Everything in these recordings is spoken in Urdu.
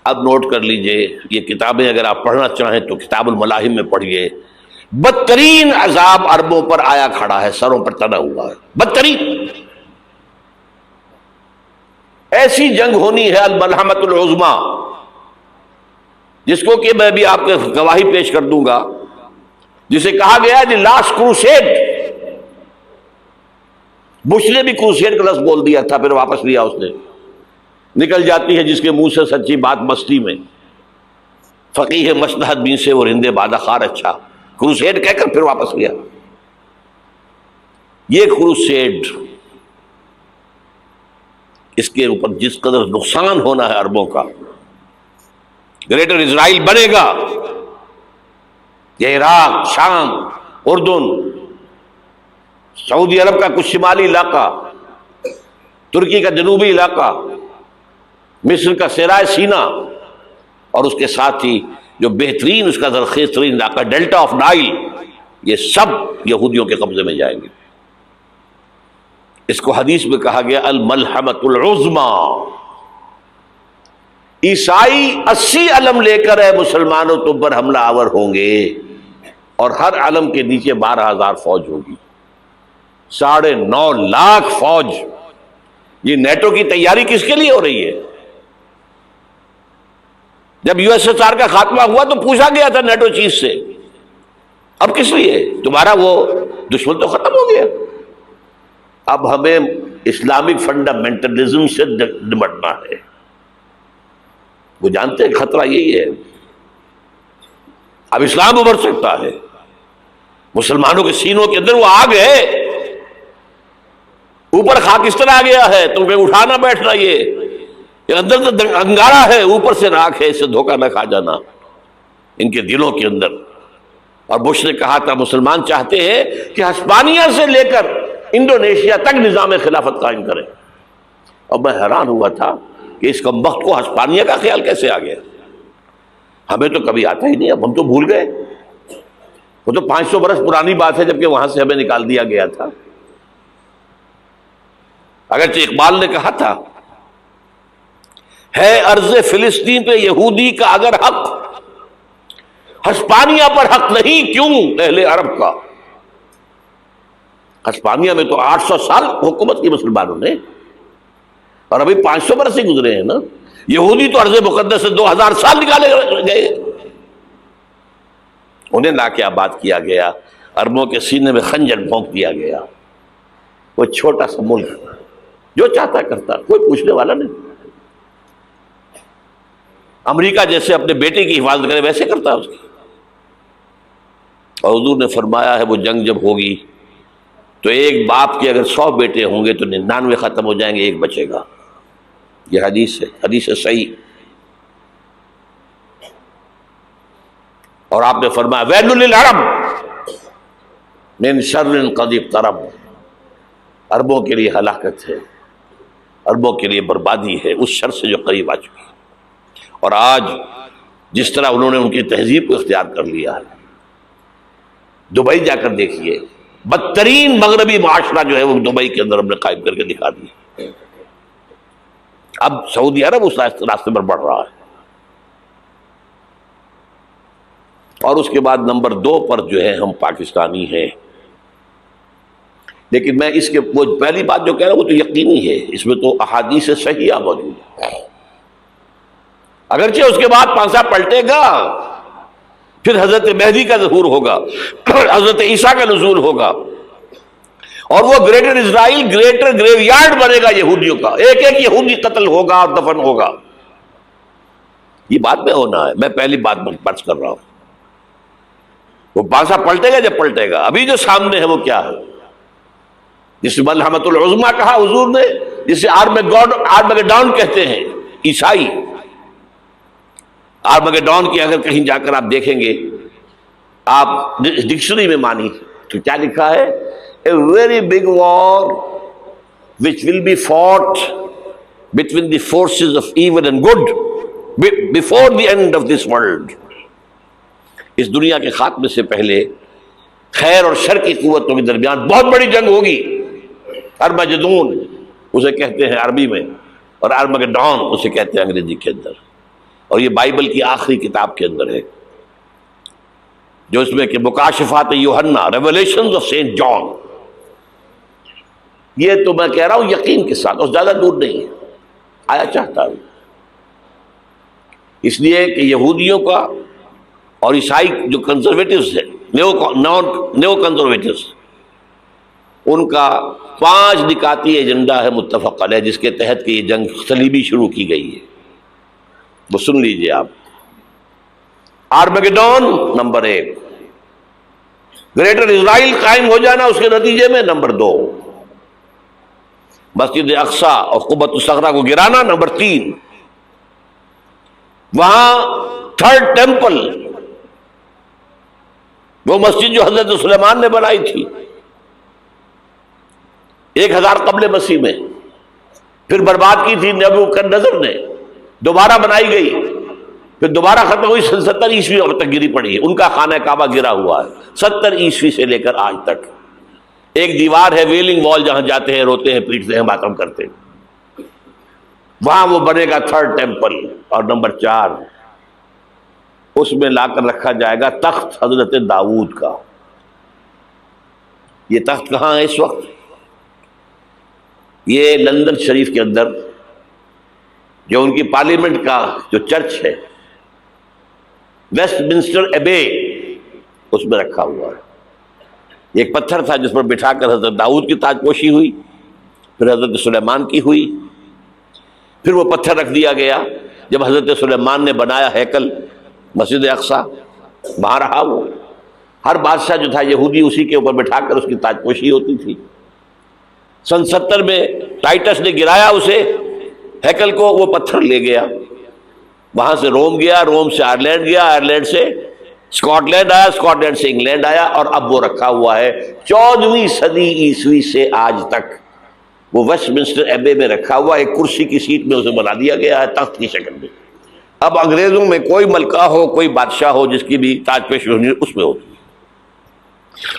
اب نوٹ کر لیجئے، یہ کتابیں اگر آپ پڑھنا چاہیں تو کتاب الملاحم میں پڑھیے. بدترین عذاب عربوں پر آیا کھڑا ہے، سروں پر تنا ہوا ہے، بدترین. ایسی جنگ ہونی ہے الملحمۃ العظمیٰ، جس کو کہ میں بھی آپ کو گواہی پیش کر دوں گا، جسے کہا گیا دی لاسٹ کروسیڈ. بش نے بھی کروسیڈ کا لفظ بول دیا تھا، پھر واپس لیا اس نے. نکل جاتی ہے جس کے منہ سے سچی بات مستی میں. فقیہ مصلحت بین سے اور ہندے بادہ خار اچھا، کروسیڈ کہہ کر پھر واپس لیا. یہ کروسیڈ، اس کے اوپر جس قدر نقصان ہونا ہے عربوں کا. گریٹر اسرائیل بنے گا، یہ عراق، شام، اردن، سعودی عرب کا کچھ شمالی علاقہ، ترکی کا جنوبی علاقہ، مصر کا صحرائے سینا، اور اس کے ساتھ ہی جو بہترین اس کا زرخیز ترین علاقہ ڈیلٹا آف نائل، یہ سب یہودیوں کے قبضے میں جائیں گے. اس کو حدیث میں کہا گیا الملحمۃ العظمیٰ. عیسائی 80 علم لے کر ہے مسلمانوں تم پر حملہ آور ہوں گے، اور ہر علم کے نیچے 12,000 فوج ہوگی، 9.5 لاکھ فوج. یہ نیٹو کی تیاری کس کے لیے ہو رہی ہے؟ جب یو ایس ایس آر کا خاتمہ ہوا تو پوچھا گیا تھا نیٹو چیف سے، اب کس لیے؟ تمہارا وہ دشمن تو ختم ہو گیا، اب ہمیں اسلامک فنڈامنٹلزم سے نمٹنا ہے. وہ جانتے ہیں خطرہ یہی ہے، اب اسلام ابھر سکتا ہے. مسلمانوں کے سینوں کے اندر وہ آگ ہے، اوپر خاکستر آ گیا ہے، تم پہ اٹھانا بیٹھنا، یہ اندر تو انگارہ ہے، اوپر سے راکھ ہے، اس سے دھوکہ نہ کھا جانا ان کے دلوں کے اندر. اور بش نے کہا تھا مسلمان چاہتے ہیں کہ ہسپانیہ سے لے کر انڈونیشیا تک نظام خلافت قائم کریں. اور میں حیران ہوا تھا کہ اس کمبخت کو ہسپانیہ کا خیال کیسے آ گیا؟ ہمیں تو کبھی آتا ہی نہیں، اب ہم تو بھول گئے. وہ تو 500 برس پرانی بات ہے جبکہ وہاں سے ہمیں نکال دیا گیا تھا. اگرچہ اقبال نے کہا تھا ہے ارض فلسطین پہ یہودی کا اگر حق، ہسپانیہ پر حق نہیں کیوں اہل عرب کا؟ ہسپانیہ میں تو 800 سال حکومت کی مسلمانوں نے، اور ابھی 500 برس ہی گزرے ہیں نا. یہودی تو ارض مقدس سے 2000 سال نکالے گئے. انہیں لا کے آباد کیا گیا، عربوں کے سینے میں خنجر بھونک دیا گیا. وہ چھوٹا سا ملک جو چاہتا کرتا، کوئی پوچھنے والا نہیں. امریکہ جیسے اپنے بیٹے کی حفاظت کرے ویسے کرتا اس کی. اور حضور نے فرمایا ہے وہ جنگ جب ہوگی تو ایک باپ کے اگر 100 بیٹے ہوں گے تو 99 ختم ہو جائیں گے، ایک بچے گا. یہ حدیث ہے، حدیث صحیح. اور آپ نے فرمایا ویل للعرب من شر قد اقترب، عربوں کے لیے ہلاکت ہے، عربوں کے لیے بربادی ہے اس شر سے جو قریب آ چکی ہے. اور آج جس طرح انہوں نے ان کی تہذیب کو اختیار کر لیا ہے، دبئی جا کر دیکھیے، بدترین مغربی معاشرہ جو ہے وہ دبئی کے اندر ہم نے قائم کر کے دکھا دیا. اب سعودی عرب اس راستے پر بڑھ رہا ہے. اور اس کے بعد نمبر 2 پر جو ہے ہم پاکستانی ہیں. لیکن میں اس کے وہ پہلی بات جو کہہ رہا ہوں وہ تو یقینی ہے، اس میں تو احادیث صحیحہ موجود ہے. اگرچہ اس کے بعد پانسا پلٹے گا، پھر حضرت مہدی کا ظہور ہوگا، حضرت عیسیٰ کا نزول ہوگا، اور وہ گریٹر اسرائیل گریٹر گریو یارڈ بنے گا یہودیوں کا. ایک ایک یہودی قتل ہوگا اور دفن ہوگا. یہ بات میں ہونا ہے، میں پہلی بات پرچ کر رہا ہوں. وہ پانسا پلٹے گا جب پلٹے گا. ابھی جو سامنے ہے وہ کیا ہے؟ جس ملحمۃ العظمیٰ کہا حضور نے، جسے آرمگیڈون کہتے ہیں عیسائی. آرمگیڈون کی اگر کہیں جا کر آپ دیکھیں گے، آپ ڈکشنری میں مانی تو کیا لکھا ہے؟ A very big war which will be fought between the forces of evil and good before the end of this world. اس دنیا کے خاتمے سے پہلے خیر اور شر کی قوتوں کے درمیان بہت بڑی جنگ ہوگی. ارمجدون اسے کہتے ہیں عربی میں، اور آرمگیڈون اسے کہتے ہیں انگریزی کے اندر. اور یہ بائبل کی آخری کتاب کے اندر ہے، جو اس میں کہ مکاشفات یوحنا، ریولیشنز آف سینٹ جان. یہ تو میں کہہ رہا ہوں یقین کے ساتھ، اور زیادہ دور نہیں ہے، آیا چاہتا ہوں. اس لیے کہ یہودیوں کا اور عیسائی جو کنزرویٹوز ہیں، نیو کنزرویٹوز، ان کا 5 نکاتی ایجنڈا ہے متفق علیہ، جس کے تحت کہ یہ جنگ صلیبی شروع کی گئی ہے. وہ سن لیجئے آپ. آرمیگیڈون نمبر 1، گریٹر اسرائیل قائم ہو جانا اس کے نتیجے میں نمبر 2، مسجد اقصی اور قبۃ الصخرہ کو گرانا نمبر 3، وہاں تھرڈ ٹیمپل، وہ مسجد جو حضرت سلیمان نے بنائی تھی 1000 قبل مسیح میں، پھر برباد کی تھی نبوکدنضر نے، دوبارہ بنائی گئی، پھر دوبارہ ختم ہوئی 70 عیسوی اب تک گری پڑی ہے. ان کا خانہ کعبہ گرا ہوا ہے 70 عیسوی سے لے کر آج تک. ایک دیوار ہے ویلنگ وال، جہاں جاتے ہیں، روتے ہیں، پیٹتے ہیں، ماتم کرتے ہیں، وہاں وہ بنے گا تھرڈ ٹیمپل. اور نمبر 4، اس میں لا کر رکھا جائے گا تخت حضرت داؤد کا. یہ تخت کہاں ہے اس وقت؟ یہ لندن شریف کے اندر، جو ان کی پارلیمنٹ کا جو چرچ ہے، ویسٹ منسٹر ایبے، اس میں رکھا ہوا ہے. ایک پتھر تھا جس پر بٹھا کر حضرت داؤد کی تاج پوشی ہوئی، پھر حضرت سلیمان کی ہوئی، پھر وہ پتھر رکھ دیا گیا جب حضرت سلیمان نے بنایا ہیکل مسجد اقصی، وہاں رہا وہ. ہر بادشاہ جو تھا یہودی اسی کے اوپر بٹھا کر اس کی تاج پوشی ہوتی تھی. سن 70 میں ٹائٹس نے گرایا اسے، ہیکل کو، وہ پتھر لے گیا، وہاں سے روم گیا، روم سے آئرلینڈ گیا، آئرلینڈ سے اسکاٹ لینڈ آیا، اسکاٹ لینڈ سے انگلینڈ آیا، اور اب وہ رکھا ہوا ہے 14ویں صدی عیسوی سے آج تک. وہ ویسٹ منسٹر ایبے میں رکھا ہوا، ایک کرسی کی سیٹ میں اسے بنا دیا گیا ہے تخت کی شکل میں. اب انگریزوں میں کوئی ملکہ ہو، کوئی بادشاہ ہو جس کی بھی تاج پوشی ہونی اس میں ہوتی.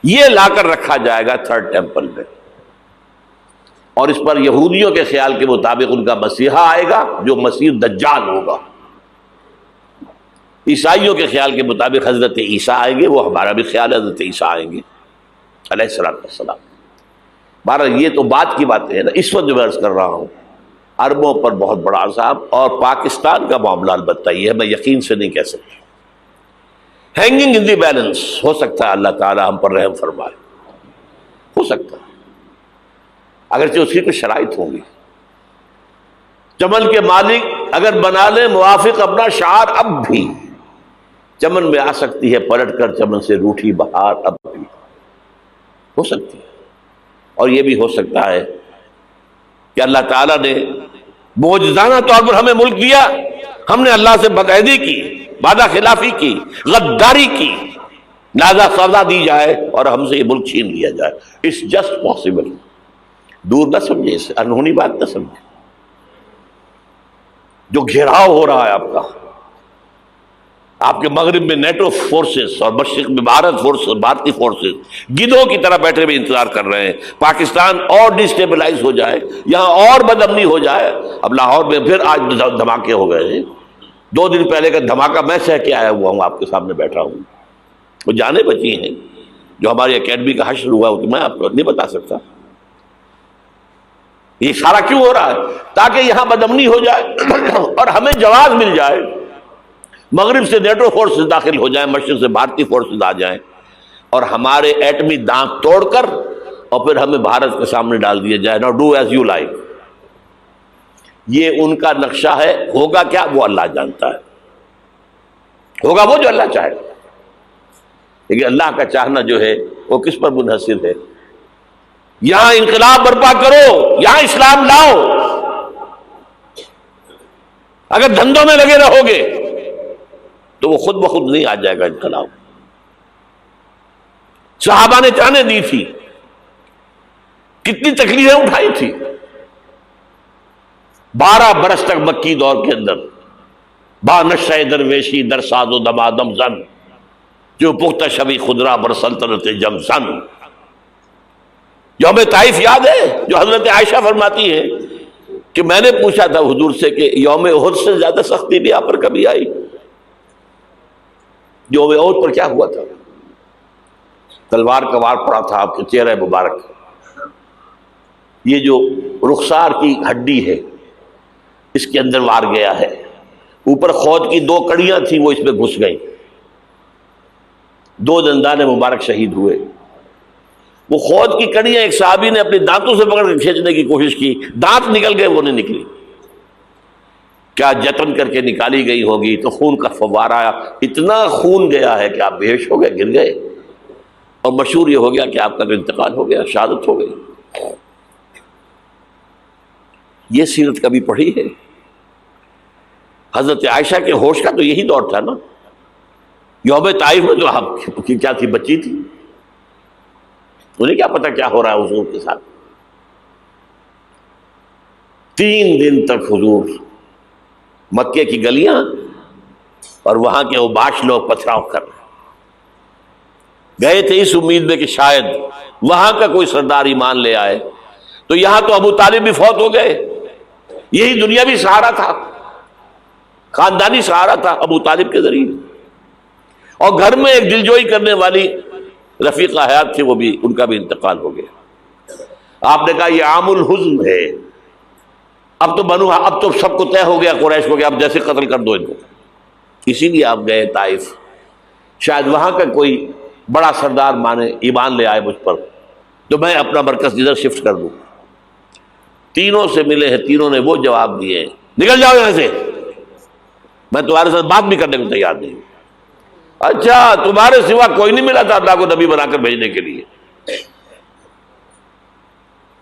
یہ لا کر رکھا جائے گا تھرڈ ٹیمپل میں، اور اس پر یہودیوں کے خیال کے مطابق ان کا مسیحا آئے گا جو مسیح دجال ہوگا. عیسائیوں کے خیال کے مطابق حضرت عیسیٰ آئیں گے، وہ ہمارا بھی خیال ہے حضرت عیسیٰ آئیں گے علیہ السلام. بہرحال یہ تو بات کی باتیں ہیں نا. اس وقت جو میں عرض کر رہا ہوں، عربوں پر بہت بڑا عذاب، اور پاکستان کا معاملہ البتہ یہ ہے، میں یقین سے نہیں کہہ سکتا. ہینگنگ ان دی بیلنس، ہو سکتا ہے اللہ تعالیٰ ہم پر رحم فرمائے، ہو سکتا ہے، اگرچہ اس کی کچھ شرائط ہوں گی. چمن کے مالک اگر بنا لیں موافق اپنا شعار، اب بھی چمن میں آ سکتی ہے پلٹ کر چمن سے روٹھی بہار، اب بھی ہو سکتی ہے. اور یہ بھی ہو سکتا ہے کہ اللہ تعالیٰ نے معجزانہ طور پر ہمیں ملک دیا، ہم نے اللہ سے بدعہدی کی، وعدہ خلافی کی، غداری کی، لہذا سزا دی جائے اور ہم سے یہ ملک چھین لیا جائے. It's just possible. دور نہ سمجھے اسے، انہونی بات نہ سمجھے. جو گھیراؤ ہو رہا ہے آپ کا، آپ کے مغرب میں نیٹو فورسز اور مشرق میں بھارتی فورسز گدھوں کی طرح بیٹھے ہوئے انتظار کر رہے ہیں پاکستان اور ڈسٹیبلائز ہو جائے، یہاں اور بدامنی ہو جائے. اب لاہور میں پھر آج دھماکے ہو گئے ہیں. 2 دن پہلے کا دھماکہ میں سہ کے آیا ہوا ہوں، آپ کے سامنے بیٹھا ہوں. وہ جانیں بچی ہیں، جو ہماری اکیڈمی کا حشر ہوا وہ میں آپ کو نہیں بتا سکتا. یہ سارا کیوں ہو رہا ہے؟ تاکہ یہاں بدامنی ہو جائے اور ہمیں جواز مل جائے. مغرب سے نیٹو فورسز داخل ہو جائیں، مشرق سے بھارتی فورسز آ جائیں، اور ہمارے ایٹمی دانت توڑ کر اور پھر ہمیں بھارت کے سامنے ڈال دیا جائے. نو ڈو ایز یو لائک. یہ ان کا نقشہ ہے. ہوگا کیا وہ اللہ جانتا ہے، ہوگا وہ جو اللہ چاہے. لیکن اللہ کا چاہنا جو ہے وہ کس پر منحصر ہے؟ یہاں انقلاب برپا کرو، یہاں اسلام لاؤ. اگر دھندوں میں لگے رہو گے تو وہ خود بخود نہیں آ جائے گا انقلاب. صحابہ نے جانیں دی تھی، کتنی تکلیفیں اٹھائی تھی. 12 برس تک مکی دور کے اندر با نشہ درویشی در ساز و دمادم زن، جو پختہ شبی خدرا بر سلطنت جم زن. یوم طائف یاد ہے جو حضرت عائشہ فرماتی ہے کہ میں نے پوچھا تھا حضور سے کہ یوم احد سے زیادہ سختی بھی آپ پر کبھی آئی؟ یوم احد پر کیا ہوا تھا؟ تلوار کا وار پڑا تھا آپ کے چہرہ مبارک، یہ جو رخسار کی ہڈی ہے اس کے اندر وار گیا ہے، اوپر خود کی 2 کڑیاں تھیں وہ اس میں گھس گئیں، 2 دندان مبارک شہید ہوئے۔ وہ خود کی کڑیاں ایک صحابی نے اپنے دانتوں سے پکڑ کے کھینچنے کی کوشش کی، دانت نکل گئے، وہ نہیں نکلی، کیا جتن کر کے نکالی گئی ہوگی تو خون کا فوارہ آیا، اتنا خون گیا ہے کہ آپ بے ہوش ہو گئے، گر گئے، اور مشہور یہ ہو گیا کہ آپ کا تو انتقال ہو گیا، شہادت ہو گئی۔ یہ سیرت کبھی پڑھی ہے؟ حضرت عائشہ کے ہوش کا تو یہی دور تھا نا، یوم طائف میں تو آپ کی کیا تھی، بچی تھی، انہیں کیا پتا کیا ہو رہا ہے حضور کے ساتھ۔ 3 دن تک حضور مکے کی گلیاں اور وہاں کے اوباش لوگ پتھراؤ کر رہے گئے تھے اس امید میں کہ شاید وہاں کا کوئی سردار ایمان لے آئے، تو یہاں تو ابو طالب بھی فوت ہو گئے، یہی دنیاوی سہارا تھا، خاندانی سہارا تھا ابو طالب کے ذریعے، اور گھر میں ایک دلجوئی کرنے والی رفیقہ حیات تھی، وہ بھی، ان کا بھی انتقال ہو گیا۔ آپ نے کہا یہ عام الحزن ہے، اب تو سب کو طے ہو گیا قریش کو کہ اب جیسے قتل کر دو ان کو، اسی لیے آپ گئے طائف، شاید وہاں کا کوئی بڑا سردار مانے، ایمان لے آئے مجھ پر، تو میں اپنا مرکز ادھر شفٹ کر دوں۔ تینوں سے ملے ہیں، تینوں نے وہ جواب دیے ہیں، نکل جاؤ یہاں سے، میں تمہارے ساتھ بات بھی کرنے کو تیار نہیں۔ اچھا تمہارے سوا کوئی نہیں ملا تھا اللہ کو نبی بنا کر بھیجنے کے لیے؟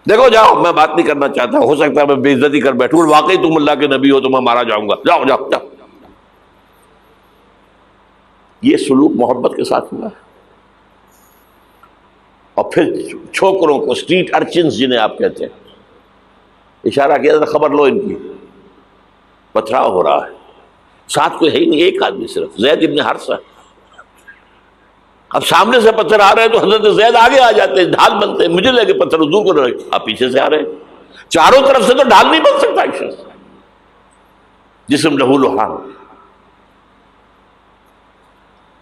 دیکھو جاؤ، میں بات نہیں کرنا چاہتا، ہو سکتا ہے میں بے عزتی کر بیٹھوں، اور واقعی تم اللہ کے نبی ہو تو میں مارا جاؤں گا، جاؤ جاؤ جاؤ۔ یہ سلوک محبت کے ساتھ ہوا ہے۔ اور پھر چھوکروں کو، اسٹریٹ ارچنز جنہیں آپ کہتے ہیں، اشارہ کیا تھا خبر لو ان کی، پتھراؤ ہو رہا ہے، ساتھ کوئی ہے ہی نہیں، ایک آدمی صرف، زید ابن حارثہ۔ اب سامنے سے پتھر آ رہے ہیں تو حضرت زید آگے آ جاتے ہیں، ڈھال بنتے ہیں، مجھے لے کے پتھر حضور کو رہے، آپ پیچھے سے آ رہے ہیں، چاروں طرف سے تو ڈھال نہیں بن سکتا ایک شخص، جسم لہو لہان،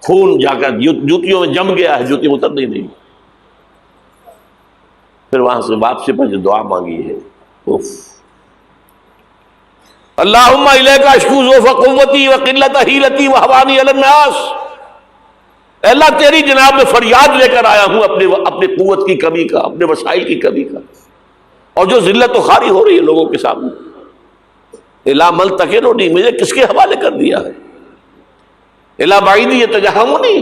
خون جا کر جوتیوں میں جم گیا ہے، جوتی اتر نہیں۔ پھر وہاں سے واپسی پر جو دعا مانگی ہے، اللہم الیک اشکو ضعف قوتی وقلت حیلتی وہوانی علی الناس، اے اللہ تیری جناب میں فریاد لے کر آیا ہوں اپنی قوت کی کمی کا، اپنے وسائل کی کمی کا، اور جو ذلت و خواری ہو رہی ہے لوگوں کے سامنے، الا ملتقننی، مجھے کس کے حوالے کر دیا ہے، الا بعیدی یتجہمنی،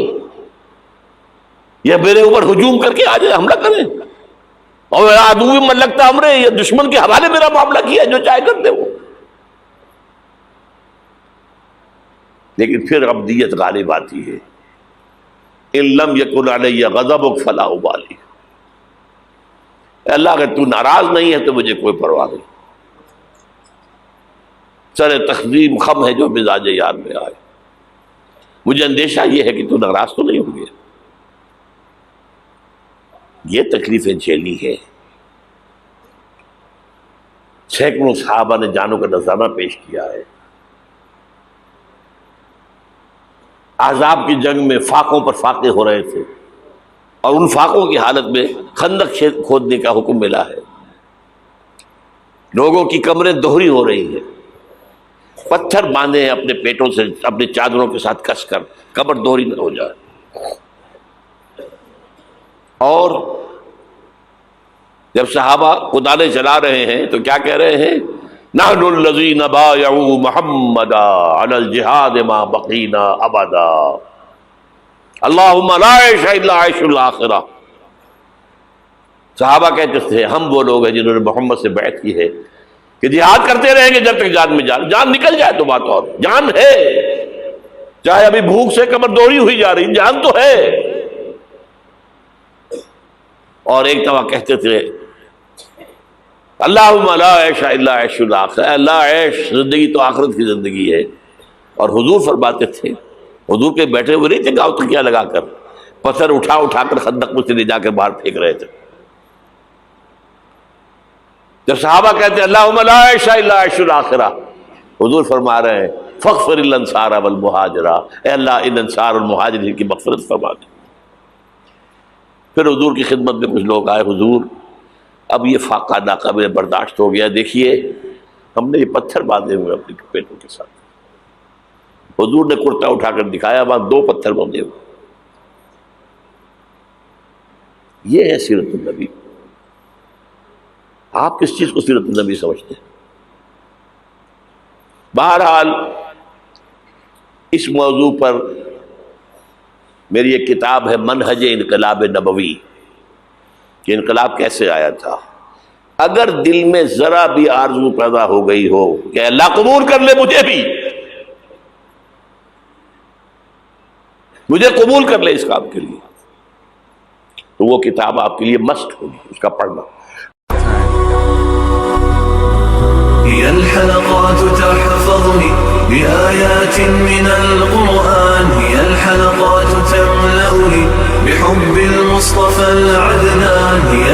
یہ میرے اوپر ہجوم کر کے آ جائے، حملہ کریں، اور عدو من لگتا امرے، یہ دشمن کے حوالے میرا معاملہ کیا، جو چاہے کر دے وہ۔ لیکن پھر عبدیت غالب آتی ہے، ان لم یکن علی غضبک فلا ابالی، اللہ اگر تو ناراض نہیں ہے تو مجھے کوئی پرواہ نہیں، سر تخظیم خم ہے جو مزاج یار میں آئے، مجھے اندیشہ یہ ہے کہ تو ناراض تو نہیں ہو گیا۔ یہ تکلیفیں جھیلی ہے، سینکڑوں صحابہ نے جانوں کا نذرانہ پیش کیا ہے، احزاب کی جنگ میں فاقوں پر فاقے ہو رہے تھے، اور ان فاقوں کی حالت میں خندق کھودنے کا حکم ملا ہے، لوگوں کی کمریں دوہری ہو رہی ہیں، پتھر باندھے ہیں اپنے پیٹوں سے، اپنے چادروں کے ساتھ کس کر قبر دوہری نہ ہو جائے۔ اور جب صحابہ کدالیں چلا رہے ہیں تو کیا کہہ رہے ہیں؟ نحن الذین بایعوا محمدا علی الجہاد ما بقینا ابدا، اللہم لا عیش الا عیش الاخرہ۔ صحابہ کہتے تھے ہم وہ لوگ ہیں جنہوں نے محمد سے بیعت کی ہے کہ جہاد کرتے رہیں گے جب تک جان میں جان نکل جائے تو بات، اور جان ہے، چاہے ابھی بھوک سے کمر دوڑی ہوئی جا رہی، جان تو ہے۔ اور ایک دفعہ کہتے تھے اللہم لا عیش الا عیش الاخرہ، اللہ عیش زندگی تو آخرت کی زندگی ہے۔ اور حضور فرماتے تھے، حضور کے بیٹھے ہوئے نہیں تھے گاؤں تکیا لگا کر، پتھر اٹھا اٹھا کر خندق میں سے لے جا کر باہر پھینک رہے تھے، جب صحابہ کہتے ہیں اللہم لا عیش الا عیش الآخرہ، حضور فرما رہے ہیں فاغفر الانصار والمہاجرہ، اے اللہ ان انصار اور مہاجرین کی مغفرت فرما دے۔ پھر حضور کی خدمت میں کچھ لوگ آئے، حضور اب یہ فاقہ ناقابل برداشت ہو گیا، دیکھیے ہم نے یہ پتھر باندھے ہوئے اپنے پیٹوں کے ساتھ۔ حضور نے کرتا اٹھا کر دکھایا، وہاں 2 پتھر باندھے ہوئے۔ یہ ہے سیرت النبی۔ آپ کس چیز کو سیرت النبی سمجھتے ہیں؟ بہرحال اس موضوع پر میری ایک کتاب ہے منہج انقلاب نبوی، کہ انقلاب کیسے آیا تھا۔ اگر دل میں ذرا بھی آرزو پیدا ہو گئی ہو کہ اللہ قبول کر لے مجھے قبول کر لے اس کام کے لیے، تو وہ کتاب آپ کے لیے مسٹ ہوگی، اس کا پڑھنا۔ هي الحلقات تحفظني بآيات من القرآن، هي الحلقات تملأني بحب المصطفى العدنان، هي